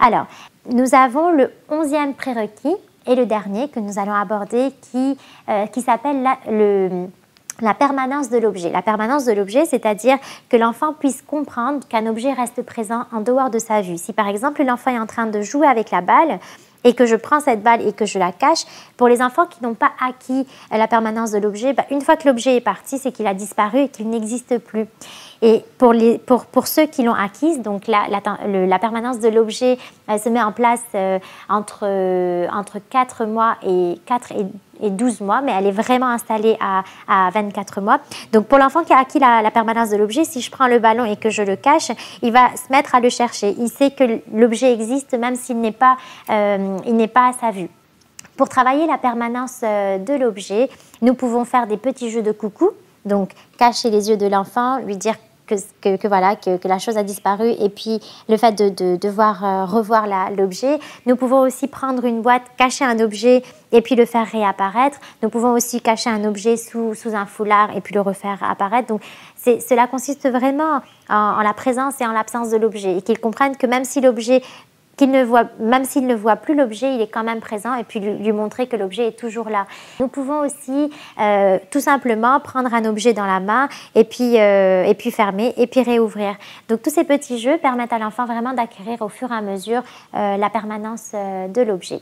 Alors, nous avons le 11e prérequis et le dernier que nous allons aborder qui s'appelle la permanence de l'objet. La permanence de l'objet, c'est-à-dire que l'enfant puisse comprendre qu'un objet reste présent en dehors de sa vue. Si par exemple l'enfant est en train de jouer avec la balle et que je prends cette balle et que je la cache, pour les enfants qui n'ont pas acquis la permanence de l'objet, une fois que l'objet est parti, c'est qu'il a disparu et qu'il n'existe plus. Et pour ceux qui l'ont acquise, donc la permanence de l'objet se met en place entre 4 mois et 12 mois, mais elle est vraiment installée à 24 mois. Donc pour l'enfant qui a acquis la permanence de l'objet, si je prends le ballon et que je le cache, il va se mettre à le chercher. Il sait que l'objet existe même s'il n'est pas à sa vue. Pour travailler la permanence de l'objet, nous pouvons faire des petits jeux de coucou, donc cacher les yeux de l'enfant, lui dire que la chose a disparu et puis le fait de devoir revoir l'objet. Nous pouvons aussi prendre une boîte, cacher un objet et puis le faire réapparaître. Nous pouvons aussi cacher un objet sous un foulard et puis le refaire apparaître. Donc cela consiste vraiment en la présence et en l'absence de l'objet et qu'ils comprennent que même si l'objet même s'il ne voit plus l'objet, il est quand même présent et puis lui montrer que l'objet est toujours là. Nous pouvons aussi tout simplement prendre un objet dans la main et puis fermer et puis réouvrir. Donc tous ces petits jeux permettent à l'enfant vraiment d'acquérir au fur et à mesure la permanence de l'objet.